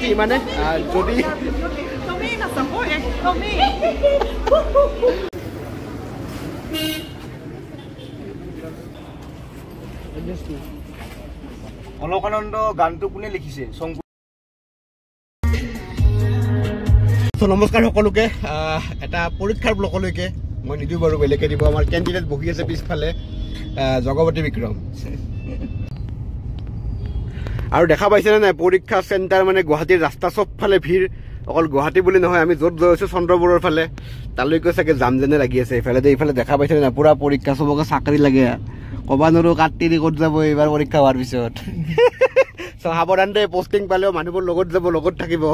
কি মানে যদি অলকানন্দ গানটো কোনে লিখিছে? নমস্কাৰ সকলোকে এটা পৰীক্ষাৰ ব্লকলৈকে মই নিদিওঁ বাৰু বেলেগে দিব আমাৰ কেণ্ডিডেট বহি আছে পিছফালে জগৱতী বিক্ৰম আৰু দেখা পাইছেনে নাই পৰীক্ষা চেণ্টাৰ মানে গুৱাহাটীৰ ৰাস্তা চবফালে ভিৰ অকল গুৱাহাটী বুলি নহয় আমি য'ত গৈ আছোঁ চন্দ্ৰপুৰৰ ফালে তালৈকে চাগে যাম যেনে লাগি আছে এইফালে দেখা পাইছেনে নাই পুৰা পৰীক্ষা চবকে চাকৰি লাগে ক'বা নোৱাৰো কাটতিৰি ক'ত যাব এইবাৰ পৰীক্ষা হোৱাৰ পিছত সাৱধান দে পষ্টিং পালেও মানুহবোৰ লগত যাব লগত থাকিব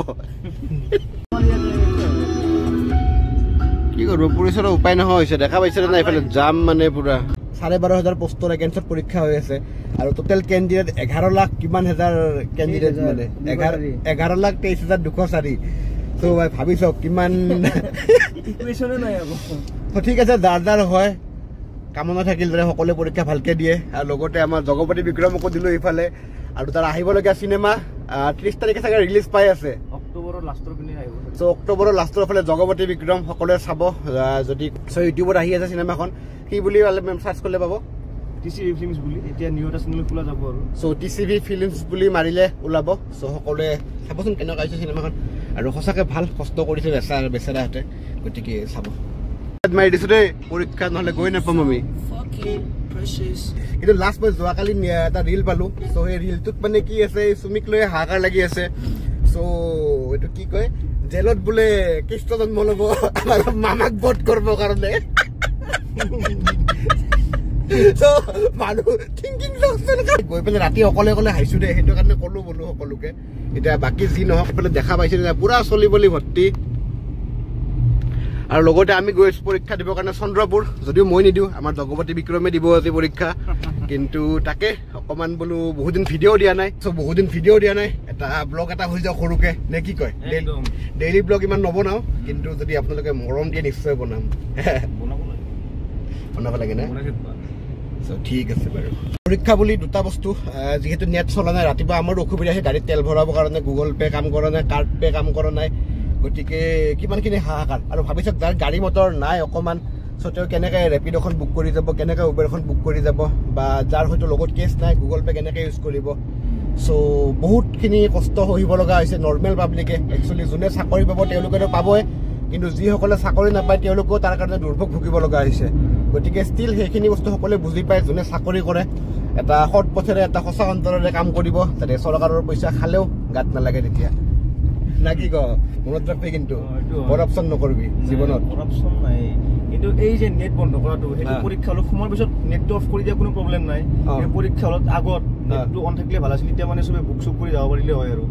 কি কৰিব পুলিচৰ উপায় নহয় হৈছে দেখা পাইছে না এইফালে জাম মানে পুৰা 12,500 পোষ্টৰ এগেইনষ্টত পৰীক্ষা হৈ আছে আৰু টোটেল কেণ্ডিডেট 11 লাখ কিমান হাজাৰ কেণ্ডিডেট মানে 11,23,204 তো ভাবি চাওক কিমান ইকুৱেশ্যনে নাই আকৌ ঠিক আছে যাৰ হয় কামনা থাকিল যে সকলোৱে পৰীক্ষা ভালকে দিয়ে আৰু লগতে আমাৰ জগৱতী বিক্ৰমকো দিলো এইফালে আৰু তাৰ আহিবলগীয়া চিনেমা 30 তাৰিখে চাগে ৰিলিজ পাই আছে অক্টোবৰৰ লাষ্টৰ পিনে আহিব সো অক্টোবৰৰ লাষ্টৰ ফালে জগৱতী বিক্ৰম সকলোৱে চাব যদি ইউটিউবত আহি আছে চিনেমাখন কি বুলি সাৰ্চ কৰিলে পাব টিচিভি ফিল্মছ বুলি এতিয়া নিউ এটা চেনেল খোলা যাব আৰু সো টিচিভি ফিল্মছ বুলি মাৰিলে ওলাব সো সকলোৱে চাবচোন কেনেকুৱা হৈছে চিনেমাখন আৰু সঁচাকৈ ভাল কষ্ট কৰিছে বেচেৰাহঁতে গতিকে চাব মাৰি দিছো দেই পৰীক্ষা নহ'লে গৈ নাপাম আমি কিন্তু লাষ্ট মই যোৱাকালি এটা ৰিল পালো চ' সেই ৰিলটোত মানে কি আছে চুমিক লৈ হাহাকাৰ লাগি আছে চ' এইটো কি কয় জেলত বোলে কৃষ্ণ জন্ম ল'ব আমাৰ মামাক বধ কৰিব কাৰণে মানুহ থিংকিং গৈ পেলাই ৰাতি অকলে অকলে হাইছো দে সেইটো কাৰণে ক'লো বোলো সকলোকে এতিয়া বাকী যি নহওক পেলাই দেখা পাইছে পুৰা চলি বলি ভৰ্তি আৰু লগতে আমি গৈ পৰীক্ষা দিবৰ কাৰণে চন্দ্ৰপুৰ যদিও মই নিদিওঁ আমাৰ জগৱতী বিক্ৰমে দিব আজি পৰীক্ষা কিন্তু তাকে অকণমান বোলো বহুদিন ভিডিঅ' দিয়া নাই এটা ব্লগ এটা হৈ যাওক সৰুকে নে কি কয় ডেইলি ব্লগ ইমান নবনাও কিন্তু যদি আপোনালোকে মৰম দিয়ে নিশ্চয় বনাব লাগে না ঠিক আছে বাৰু পৰীক্ষা বুলি দুটা বস্তু যিহেতু নেট চলা নাই ৰাতিপুৱা আমাৰ অসুবিধা আছে গাড়ীত তেল ভৰাবৰ কাৰণে গুগল পে' কাম কৰা নাই কাৰ্ড পে' কাম কৰা নাই গতিকে কিমানখিনি হাহাকাৰ আৰু ভাবি চাওক যাৰ গাড়ী মটৰ নাই অকণমান চ' তেওঁ কেনেকৈ ৰেপিড'খন বুক কৰি যাব কেনেকৈ উবেৰখন বুক কৰি যাব বা যাৰ হয়তো লগত কেছ নাই গুগল পে' কেনেকৈ ইউজ কৰিব চ' বহুতখিনি কষ্ট সহিব লগা হৈছে নৰ্মেল পাব্লিকে একচুৱেলি যোনে চাকৰি পাব তেওঁলোকেতো পাবই কিন্তু যিসকলে চাকৰি নাপায় তেওঁলোকেও তাৰ কাৰণে দুৰ্ভোগ ভুগিব লগা হৈছে গতিকে ষ্টিল সেইখিনি বস্তু সকলোৱে বুজি পায় যোনে চাকৰি কৰে এটা সৎ পথেৰে এটা সঁচা অন্তৰেৰে কাম কৰিব যাতে চৰকাৰৰ পইচা খালেও গাত নালাগে তেতিয়া না কি কয় মনত ৰাখবি কিন্তু কৰাপশ্যন নকৰিবি জীৱনত কৰাপশ্যন নাই কিন্তু এই যে নেট বন্ধ কৰাটো সেইটো পৰীক্ষা হলত সময়ৰ পিছত নেটটো অফ কৰি দিয়া কোনো প্ৰব্লেম নাই পৰীক্ষা হলত আগত নেটটো অন থাকিলে ভাল আছিল তেতিয়া মানে চবে বুক চুক কৰি যাব পাৰিলে হয় আৰু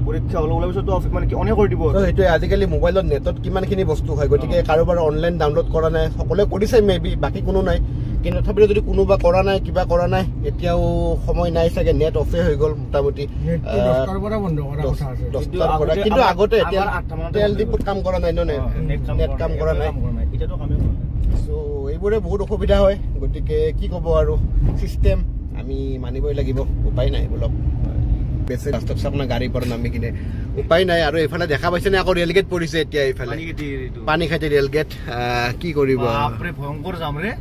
পৰীক্ষা হল ওলাৰ পিছতো মানে কি অনে কৰি দিব সেইটোৱে আজিকালি মোবাইলত নেটত কিমানখিনি বস্তু হয় গতিকে কাৰোবাৰ অনলাইন ডাউনলোড কৰা নাই সকলোৱে কৰিছে মেবি বাকী কোনো নাই কিন্তু তথাপিও যদি কোনোবা কৰা নাই কিবা কৰা নাই এতিয়াও সময় নাই চাগে নেট অফে হৈ গ'ল মোটামুটি কিন্তু আগতে এতিয়া তেল ডিপুত কাম কৰা নাই নেট কাম কৰা নাই চ' এইবোৰে বহুত অসুবিধা হয় গতিকে কি ক'ব আৰু চিষ্টেম আমি মানিবই লাগিব উপায় নাই বোলক বেছি ৰাস্তাত আপোনাৰ গাড়ীৰ পৰা নামি কিনে উপায় নাই আৰু এইফালে দেখা পাইছে নে আকৌ ৰেলগেট পৰিছে এতিয়া এইফালে পানীখাইটি ৰেলগেট কি কৰিব ভয়ংকৰ যাম ৰে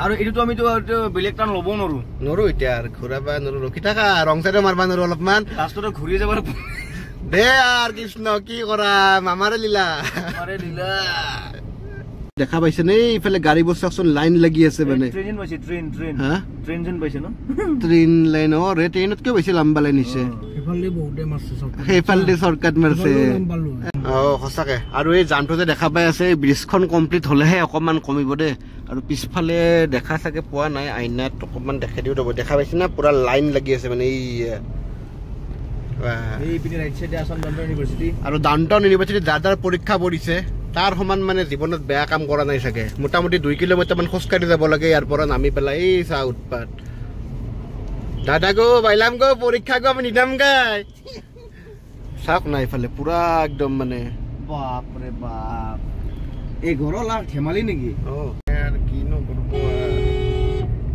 আৰু এইটোতো আমিতো বেলেগ টান ল'ব নোৱাৰো এতিয়া আৰু ঘূৰাবা নোৱাৰো ৰখি থাকা ৰং চাইডে মাৰবা নোৱাৰো অলপমান ৰাস্তাটো ঘূৰি যাব দে আৰু কৃষ্ণ কি কৰা মামাৰে লীলা দেখা পাইছে নে এইফালে গাড়ীবোৰ চাওকচোন লাইন লাগি আছে মানে ট্ৰেইন লাইন ট্ৰেইনতকৈ বেছি লম্বা লাইন হৈছে সেইফালে চৰ্টকাট মাৰিছে সঁচাকে আৰু এই জামটো যে দেখা পাই আছে ব্ৰিজখন কমপ্লিট হলেহে অকণমান কমিব দেই আৰু পিছফালে দেখা চাগে পোৱা নাই আইনাত অকণমান দেখাই দিও দেখা পাইছে না পুৰা লাইন লাগি আছে মানে আৰু ডাউনটাউন ইউনিভাৰ্চিটি যাৰ পৰীক্ষা পৰিছে তাৰ সমান মানে জীৱনত বেয়া কাম কৰা নাই চাগে মোটামুটি 2 কিলোমিটাৰ মান খোজকাঢ়ি যাব লাগে ইয়াৰ পৰা নামি পেলাই এই চাহ উৎপাত দাদা গো বাইলাম গো পৰীক্ষা গো আমি নিদাম গাই চাওক না এইফালে পুৰা একদম মানে বাপৰে বাপ এই ঘৰৰ লাখ ধেমালি নেকি কিনো কৰিব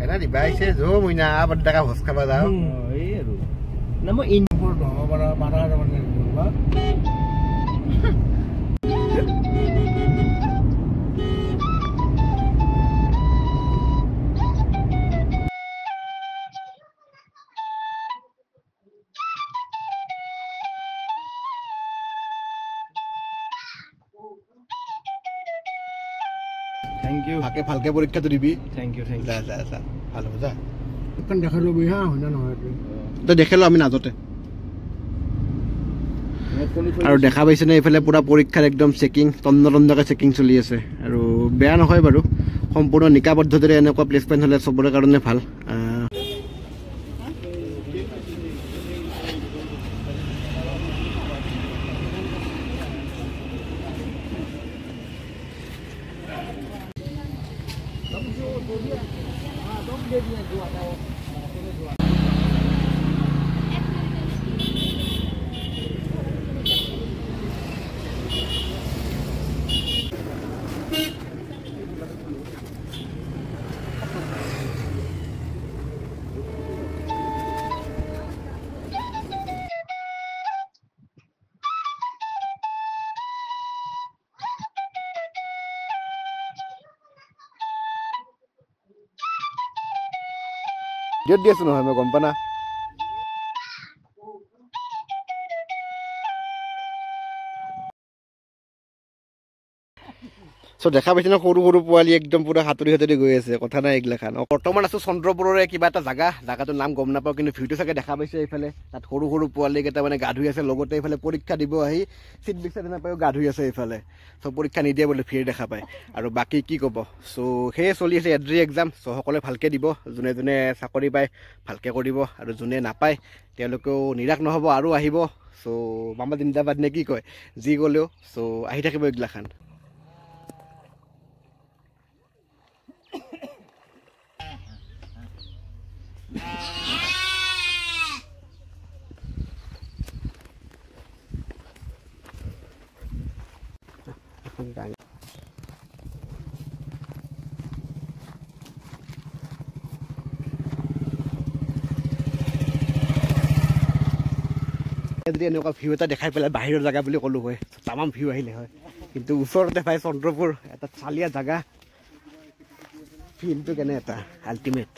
এটা দিবা আহিছে যো মইনা আবাৰ দেখা ভোজ খাবা যাও এই আৰু না মই ইনপুট হ'ব পাৰা 12,000 মান থ্যাংক ইউ তাকে ভালকে পৰীক্ষাটো দিবি থ্যাংক ইউ যা যা যা ভাল হ'ব যা এখন দেখা ল'বি হা হয় না নহয় তই দেখিলোঁ আমি নাজতে আৰু দেখা পাইছেনে এইফালে পুৰা পৰীক্ষাৰ একদম চেকিং তন্নতন্নকৈ চেকিং চলি আছে আৰু বেয়া নহয় বাৰু সম্পূৰ্ণ নিকা পদ্ধতিৰে এনেকুৱা প্লেচমেণ্ট হ'লে চবৰে কাৰণে ভাল দি আছো নহয় মই গম পা না চ' দেখা পাইছে ন সৰু সৰু পোৱালি একদম পুৰা সাঁতুৰি সাঁতুৰি গৈ আছে কথা নাই এইগিলাখান বৰ্তমান আছো চন্দ্ৰপুৰৰে কিবা এটা জাগাটোৰ নাম গম নাপাওঁ কিন্তু ভিডিঅ' চাগে দেখা পাইছে এইফালে তাত সৰু সৰু পোৱালিকেইটা মানে গা ধুই আছে লগতে এইফালে পৰীক্ষা দিব আহি চিট বিচাৰি নাপায়ো গা ধুই আছে এইফালে চ' পৰীক্ষা নিদিয়ে বুলি ভিৰ দেখা পায় আৰু বাকী কি ক'ব চ' সেয়ে চলি আছে এড্ৰি এক্সাম চ' সকলোৱে ভালকৈ দিব যোনে যোনে চাকৰি পায় ভালকৈ কৰিব আৰু যোনে নাপায় তেওঁলোকেও নিৰাশ নহ'ব আৰু আহিব চ' মামা জিন্দাবাদ নে কি কয় যি গ'লেও চ' আহি থাকিব এইগিলাখান যদি এনেকুৱা ভিউ এটা দেখাই পেলাই বাহিৰৰ জেগা বুলি ক'লোঁ হয় তামাম ভিউ আহিলে হয় কিন্তু ওচৰতে পাই চন্দ্ৰপুৰ এটা চালিয়া জেগা ফিল্ডটো কেনে এটা আল্টিমেট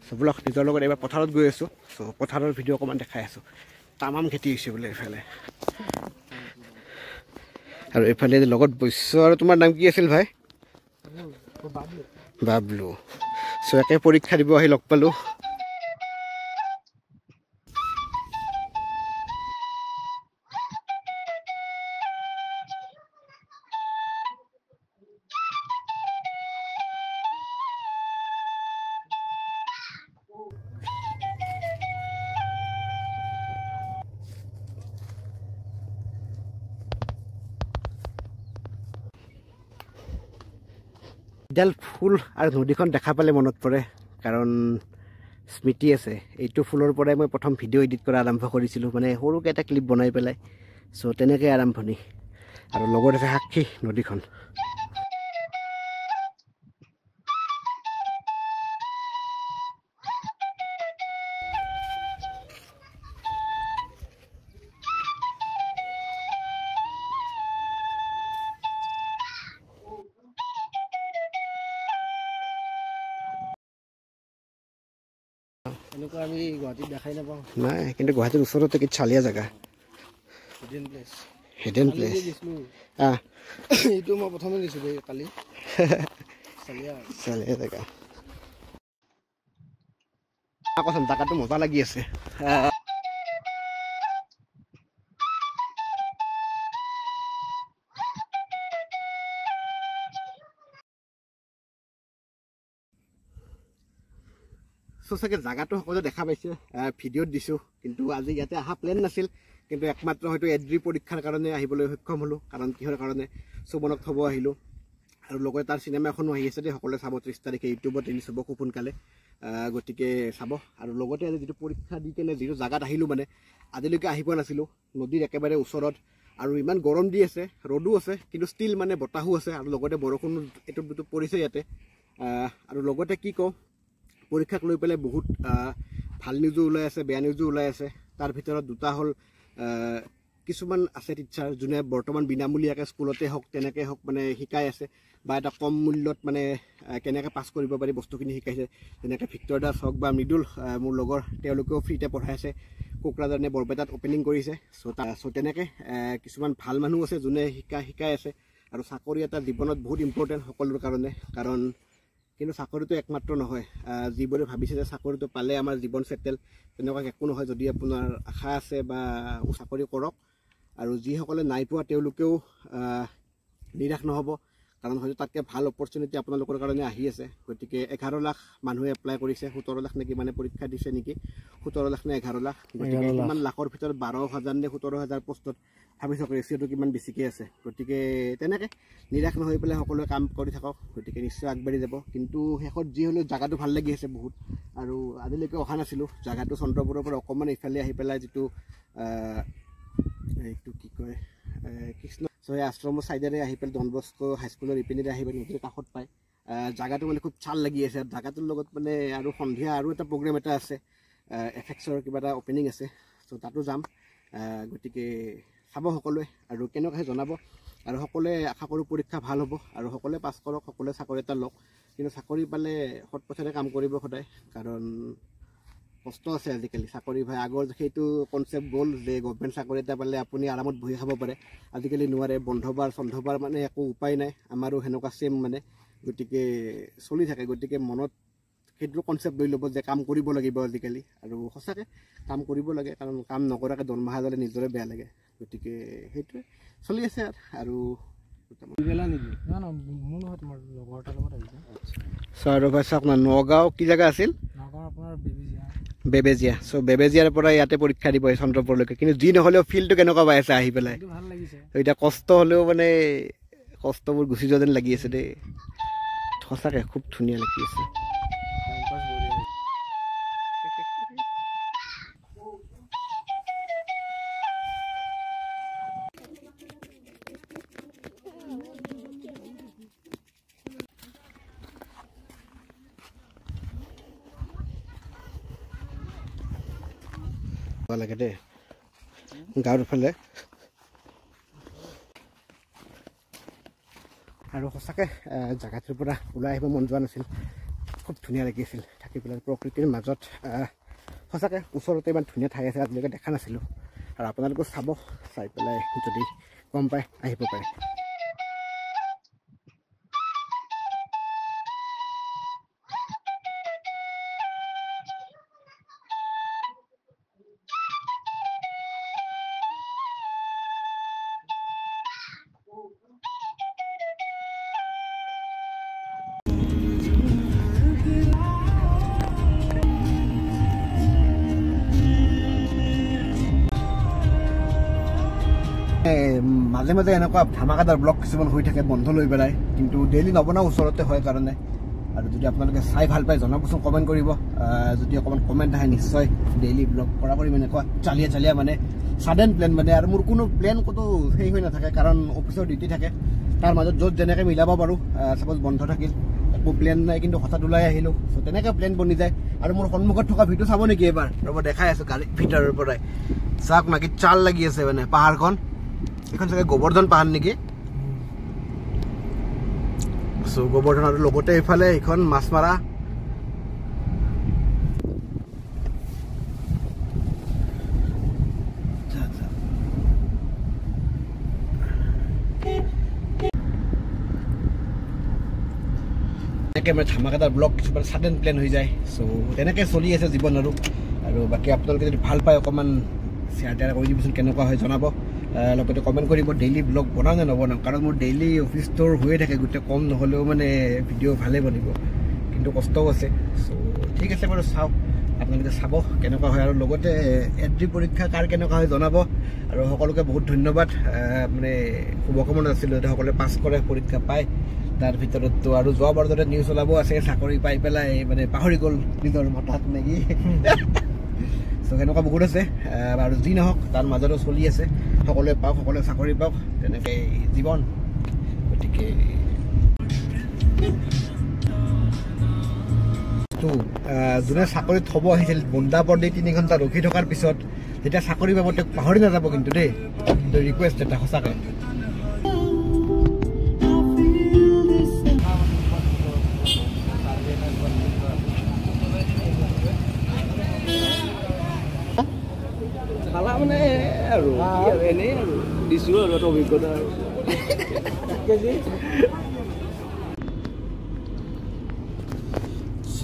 চবলক নিজৰ লগত এইবাৰ পথাৰত গৈ আছোঁ চ' পথাৰৰ ভিডিঅ' অকণমান দেখাই আছোঁ তামাম খেতি হৈছে বোলে এইফালে আৰু এইফালে লগত বৈশ্য আৰু তোমাৰ নাম কি আছিল ভাই বাবলু চ' একে পৰীক্ষা দিব আহি লগ পালোঁ এডাল ফুল আৰু নদীখন দেখা পালে মনত পৰে কাৰণ স্মৃতি আছে এইটো ফুলৰ পৰাই মই প্ৰথম ভিডিঅ' এডিট কৰা আৰম্ভ কৰিছিলোঁ মানে সৰুকৈ এটা ক্লিপ বনাই পেলাই চ' তেনেকৈ আৰম্ভণি আৰু লগত আছে সাক্ষী নদীখন এনেকুৱা আমি গুৱাহাটীত দেখাই নাপাওঁ নাই কিন্তু গুৱাহাটীৰ ওচৰতে কি চালিয়া জেগা হিডেন প্লেচ এইটো মই প্ৰথমে দিছোঁ দেই কালি চালিয়া জেগা কৈছোঁ জেগাটো মজা লাগি আছে চ' চাগে জাগাটো সকলোৱে দেখা পাইছে ভিডিঅ'ত দিছোঁ কিন্তু আজি ইয়াতে অহা প্লেন নাছিল কিন্তু একমাত্ৰ হয়তো এড্ৰি পৰীক্ষাৰ কাৰণে আহিবলৈ সক্ষম হ'লোঁ কাৰণ কিহৰ কাৰণে সুমনক থ'ব আহিলোঁ আৰু লগতে তাৰ চিনেমা এখনো আহি আছে দেই সকলোৱে চাব 30 তাৰিখে ইউটিউবত ৰিলিজ হ'ব খুব সোনকালে গতিকে চাব আৰু লগতে আজি যিটো পৰীক্ষা দি কেনে যিটো জাগাত আহিলোঁ মানে আজিলৈকে আহি পোৱা নাছিলোঁ নদীৰ একেবাৰে ওচৰত আৰু ইমান গৰম দি আছে ৰ'দো আছে কিন্তু ষ্টিল মানে বতাহো আছে আৰু লগতে বৰষুণ এইটো পৰিছে ইয়াতে আৰু লগতে কি কওঁ পৰীক্ষাক লৈ পেলাই বহুত ভাল নিউজো ওলাই আছে বেয়া নিউজো ওলাই আছে তাৰ ভিতৰত দুটা হ'ল কিছুমান আছে টিচাৰ যোনে বৰ্তমান বিনামূলীয়াকৈ স্কুলতে হওক তেনেকৈ হওক মানে শিকাই আছে বা এটা কম মূল্যত মানে কেনেকৈ পাছ কৰিব পাৰি বস্তুখিনি শিকাইছে যেনেকৈ ভিক্টৰ দাস হওক বা মৃদুল মোৰ লগৰ তেওঁলোকেও ফ্ৰীতে পঢ়াই আছে কোকৰাঝাৰ নে বৰপেটাত অপেনিং কৰিছে চ' তেনেকৈ কিছুমান ভাল মানুহ আছে যোনে শিকাই আছে আৰু চাকৰি এটা জীৱনত বহুত ইম্পৰ্টেণ্ট সকলোৰ কাৰণে কাৰণ কিন্তু চাকৰিটো একমাত্ৰ নহয় যিবোৰে ভাবিছে যে চাকৰিটো পালে আমাৰ জীৱন সেটেল তেনেকুৱা একো নহয় যদি আপোনাৰ আশা আছে বা চাকৰি কৰক আৰু যিসকলে নাই পোৱা তেওঁলোকেও নিৰাশ নহ'ব কাৰণ হয়তো তাতকৈ ভাল অপৰচুনিটি আপোনালোকৰ কাৰণে আহি আছে গতিকে 11 লাখ মানুহে এপ্লাই কৰিছে 17 লাখ নেকি মানে পৰীক্ষা দিছে নেকি 17 লাখ নে 11 লাখ গতিকে ইমান লাখৰ ভিতৰত 12,000 নে 17,000 পোষ্টত ভাবি চাওক ৰেচিঅ'টো কিমান বেছিকৈ আছে গতিকে তেনেকৈ নিৰাশ নহৈ পেলাই সকলোৱে কাম কৰি থাকক গতিকে নিশ্চয় আগবাঢ়ি যাব কিন্তু শেষত যি হ'লেও জাগাটো ভাল লাগি আছে বহুত আৰু আজিলৈকে অহা নাছিলোঁ জাগাটো চন্দ্ৰপুৰৰ পৰা অকণমান ইফালে আহি পেলাই যিটো এইটো কি কয় কৃষ্ণ সেই আশ্ৰমৰ ছাইডেৰে আহি পেলাই ডন বস্কো হাইস্কুলৰ ইপিনেৰে আহি পেলাই নদীৰ কাষত পায় জাগাটো মানে খুব ভাল লাগি আছে জাগাটোৰ লগত মানে আৰু সন্ধিয়া আৰু এটা প্ৰগ্ৰেম এটা আছে এফেক্সৰ কিবা এটা অপেনিং আছে চ' তাতো যাম গতিকে চাব সকলোৱে আৰু কেনেকুৱা জনাব আৰু সকলোৱে আশা কৰোঁ পৰীক্ষা ভাল হ'ব আৰু সকলোৱে পাছ কৰক সকলোৱে চাকৰি এটা লওক কিন্তু চাকৰি পালে সৎ পথেৰে কাম কৰিব সদায় কাৰণ কষ্ট আছে আজিকালি চাকৰি ভাই আগৰ সেইটো কনচেপ্ট গ'ল যে গভৰ্ণমেণ্ট চাকৰি এটা পালে আপুনি আৰামত বহি খাব পাৰে আজিকালি নোৱাৰে বন্ধবাৰ চন্ধবাৰ মানে একো উপায় নাই আমাৰো সেনেকুৱা চেম মানে গতিকে চলি থাকে গতিকে মনত সেইটো কনচেপ্ট লৈ ল'ব যে কাম কৰিব লাগিব আজিকালি আৰু সঁচাকৈ কাম কৰিব লাগে কাৰণ কাম নকৰাকৈ দৰমহা ল'লে নিজৰে বেয়া লাগে গতিকে সেইটোৱে চলি আছে আৰু আৰু ভাই চাওক না নগাঁও কি জেগা আছিল বেবেজিয়া চ' বেবেজিয়াৰ পৰা ইয়াতে পৰীক্ষা দিব চন্দ্ৰপুৰলৈকে কিন্তু যি নহ'লেও ফিল্ডটো কেনেকুৱা পাই আছে আহি পেলাই এতিয়া কষ্ট হ'লেও মানে কষ্টবোৰ গুচি যোৱা যেন লাগি আছে দেই সঁচাকৈ খুব ধুনীয়া লাগি আছে লাগে দেই গাঁৱৰ ফালে আৰু সঁচাকৈ জেগাটোৰ পৰা ওলাই আহিব মন যোৱা নাছিল খুব ধুনীয়া লাগিছিল থাকি পেলাই প্ৰকৃতিৰ মাজত সঁচাকৈ ওচৰতে ইমান ধুনীয়া ঠাই আছে আজিলৈকে দেখা নাছিলোঁ আৰু আপোনালোকেও চাব চাই পেলাই যদি গম পায় আহিব পাৰে মাজে মাজে এনেকুৱা ধামাকাদাৰ ব্লগ কিছুমান হৈ থাকে বন্ধ লৈ পেলাই কিন্তু ডেইলি নবনাওঁ ওচৰতে হয় কাৰণে আৰু যদি আপোনালোকে চাই ভাল পায় জনাবচোন কমেণ্ট কৰিব যদি অকণমান কমেণ্ট আহে নিশ্চয় ডেইলি ব্লগ কৰা কৰিম এনেকুৱা চালিয়া মানে ছাডেন প্লেন মানে আৰু মোৰ কোনো প্লেন ক'তো সেই হৈ নাথাকে কাৰণ অফিচৰ ডিউটি থাকে তাৰ মাজত য'ত যেনেকৈ মিলাব পাৰোঁ ছাপ'জ বন্ধ থাকিল একো প্লেন নাই কিন্তু হঠাৎ ওলাই আহিলোঁ চ' তেনেকৈ প্লেন বনি যায় আৰু মোৰ সন্মুখত থকা ভিডিঅ' চাব নেকি এবাৰ ৰ'ব দেখাই আছোঁ গাড়ী ভিতৰৰ পৰাই চাওক না কি চাল লাগি আছে মানে পাহাৰখন এখন চাগে গোবৰ্ধন পাহাৰ নেকি চ' গোবৰ্ধন আৰু লগতে এইফালে এইখন মাছমাৰা তেনেকৈ মানে ধামাকাদাৰ ব্লগ কিছুমান ছাডেন প্লেন হৈ যায় চ' তেনেকৈ চলি আছে জীৱন আৰু বাকী আপোনালোকে যদি ভাল পায় অকণমান শ্বেয়াৰ টেয়াৰ কৰি দিবচোন কেনেকুৱা হয় জনাব লগতে কমেণ্ট কৰিব ডেইলি ব্লগ বনাওঁ নে নবনাওঁ কাৰণ মোৰ ডেইলি অফিচ ট'ৰ হৈয়ে থাকে গোটেই কম নহ'লেও মানে ভিডিঅ' ভালেই বনিব কিন্তু কষ্টও আছে চ' ঠিক আছে বাৰু চাওক আপোনালোকে চাব কেনেকুৱা হয় আৰু লগতে এড্ৰি পৰীক্ষা কাৰ কেনেকুৱা হয় জনাব আৰু সকলোকে বহুত ধন্যবাদ মানে শুভকামনা আছিলোঁ যাতে সকলোৱে পাছ কৰে পৰীক্ষা পায় তাৰ ভিতৰততো আৰু যোৱাবাৰ যাতে নিউজ ওলাব আছে চাকৰি পাই পেলাই মানে পাহৰি গ'ল নিজৰ মতাত নেকি চ' সেনেকুৱা বহুত আছে আৰু যি নহওক তাৰ মাজতো চলি আছে সকলোৱে পাওক সকলোৱে চাকৰি পাওক তেনেকৈ জীৱন গতিকে যোনে চাকৰিত থ'ব আহিছিল বন্দাপৰ দি 3 ঘণ্টা ৰখি থকাৰ পিছত যেতিয়া চাকৰি পাব তেওঁক পাহৰি নাযাব কিন্তু দেই ৰিকুৱেষ্ট এটা সঁচাকৈ খালা মানে আৰু এনেই আৰু দিছোঁ আৰু এটা অভিজ্ঞতা আৰু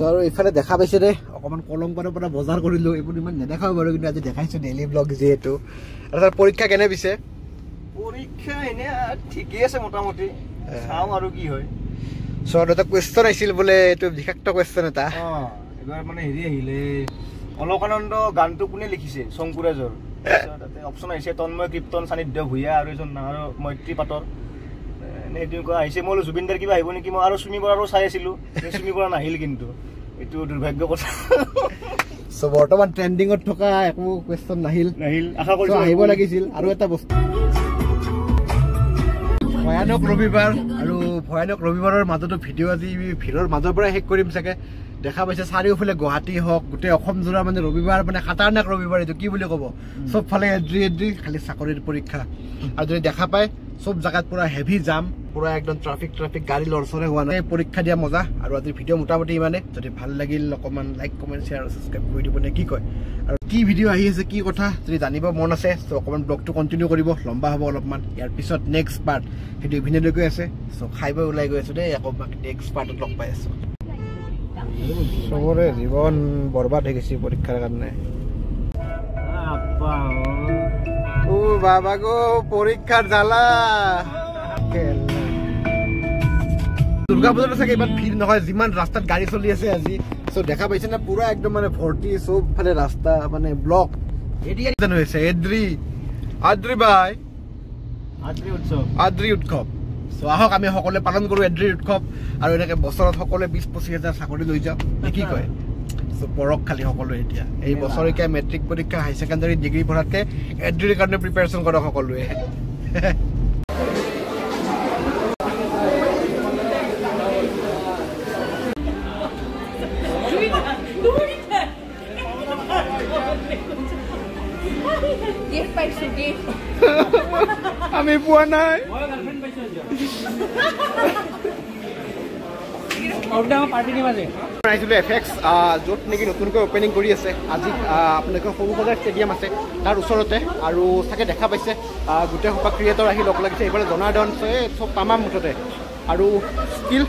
আৰু এইফালে দেখা পাইছে দে অকণমান কলমপাৰৰ পৰা বজাৰ কৰিলোঁ এইবোৰ ইমান নেদেখাও বাৰু কিন্তু আজি দেখাইছোঁ ডেইলি ব্লগ যিহেতু আৰু তাৰ পৰীক্ষা কেনে পিছে পৰীক্ষা এনে ঠিকেই আছে মোটামুটি চাওঁ আৰু কি হয় চ' এটা কুৱেশ্যন আহিছিল বোলে এইটো বিষাক্ত কুৱেশ্যন এটা এবাৰ মানে হেৰি আহিলে অলকানন্দ গানটো কোনে লিখিছে শংকুৰাজৰ তাতে অপশ্যন আহিছে তন্ময় কীৰ্তন সান্নিধ্য ভূঞা আৰু এজন ডাঙৰ মৈত্ৰী পাটৰ এনেকুৱা আহিছে মই বোলো জুবিনদাৰ কিবা আহিব নেকি মই আৰু চুমি বৰাৰো চাই আছিলোঁ চুমি বৰা নাহিল কিন্তু এইটো দুৰ্ভাগ্য কথা চ' বৰ্তমান ট্ৰেণ্ডিঙত থকা একো কুৱেশ্যন নাহিল আশা কৰিছোঁ আহিব লাগিছিল আৰু এটা বস্তু ভয়ানক ৰবিবাৰ আৰু ভয়ানক ৰবিবাৰৰ মাজতো ভিডিঅ' আজি ভিৰৰ মাজৰ পৰাই শেষ কৰিম চাগে দেখা পাইছে চাৰিওফালে গুৱাহাটী হওক গোটেই অসম জোৰা মানে ৰবিবাৰ মানে খাতাৰনাক ৰবিবাৰ এইটো কি বুলি ক'ব চবফালে এড্ৰি খালি চাকৰিৰ পৰীক্ষা আৰু যদি দেখা পায় চব জেগাত পুৰা হেভি জাম পুৰা একদম ট্ৰাফিক গাড়ী লৰচৰে হোৱা নাই পৰীক্ষা দিয়া মজা আৰু আজিৰ ভিডিঅ' মোটামুটি ইমানে যদি ভাল লাগিল অকণমান লাইক কমেণ্ট শ্বেয়াৰ আৰু ছাবস্ক্ৰাইব কৰি দিব নে কি কয় আৰু কি ভিডিঅ' আহি আছে কি কথা যদি জানিব মন আছে চ' অকণমান ব্লগটো কণ্টিনিউ কৰিব লম্বা হ'ব অলপমান ইয়াৰ পিছত নেক্সট পাৰ্ট সেইটো ইভিনিংলৈ গৈ আছে চ' খাই বৈ ওলাই গৈ আছোঁ দেই আকৌ নেক্সট পাৰ্টত লগ পাই আছোঁ চবৰে জীৱন বৰবাদ হৈ গৈছে পৰীক্ষাৰ কাৰণে ও বাবা গো পৰীক্ষাৰ জ্বালা দুৰ্গা পূজাতো চাগে ইমান ভিৰ নহয় যিমান ৰাস্তাত গাড়ী চলি আছে আজি চ' দেখা পাইছে না পুৰা একদম মানে ভৰ্তি চবফালে ৰাস্তা মানে ব্লক হৈছে আদ্ৰি উৎসৱ চ' আহক আমি সকলোৱে পালন কৰোঁ এড্ৰি উৎসৱ আৰু এনেকে বছৰত সকলোৱে 20-25,000 চাকৰি লৈ যাওঁ কি কয় চ' পৰক খালি সকলোৱে এতিয়া এই বছৰেকীয়া মেট্ৰিক পৰীক্ষা হাই ছেকেণ্ডাৰী ডিগ্ৰী পঢ়াতকৈ এড্ৰিৰ কাৰণে প্ৰিপেৰেশ্যন কৰক সকলোৱে আমি পোৱা নাই আহিছিলোঁ FX য'ত নেকি নতুনকৈ অপেনিং কৰি আছে আজি আপোনালোকৰ সৰু সজাই ষ্টেডিয়াম আছে তাৰ ওচৰতে আৰু চাগে দেখা পাইছে গোটেই সোপা ক্ৰিয়েটৰ আহি লগ লাগিছে এইফালে জনাৰ্দন চব তামাম মুঠতে আৰু ষ্টিল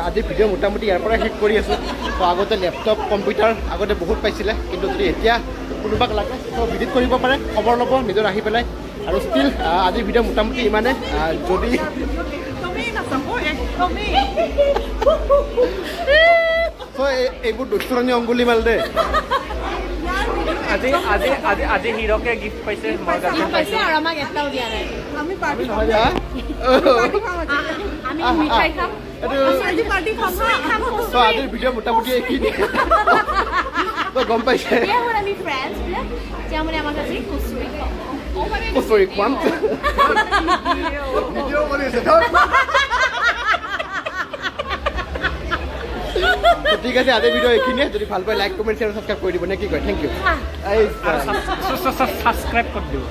আজি ভিডিঅ' মোটামুটি ইয়াৰ পৰাই শেষ কৰি আছোঁ ত' আগতে লেপটপ কম্পিউটাৰ আগতে বহুত পাইছিলে কিন্তু যদি এতিয়া কোনোবাক লাগে ত' ভিজিট কৰিব পাৰে খবৰ ল'ব নিজৰ আহি পেলাই আৰু ষ্টিল আজিৰ ভিডিঅ' মোটামুটি ইমানে যদি এইবোৰ দুষ্টৰণী অংগুলি মাল দে আজি হিৰকে গিফ্ট পাইছে আজিৰ ভিডিঅ' মোটামুটি এইখিনি গম পাইছে কচুৰি খুৱাম ঠিক আছে আজিৰ ভিডিঅ' এইখিনিয়ে যদি ভাল পায় লাইক কমেণ্ট শ্বেয়াৰ ছাবস্ক্ৰাইব কৰি দিব নে কি কয় থেংক ইউ ছাবস্ক্ৰাইব কৰি দিব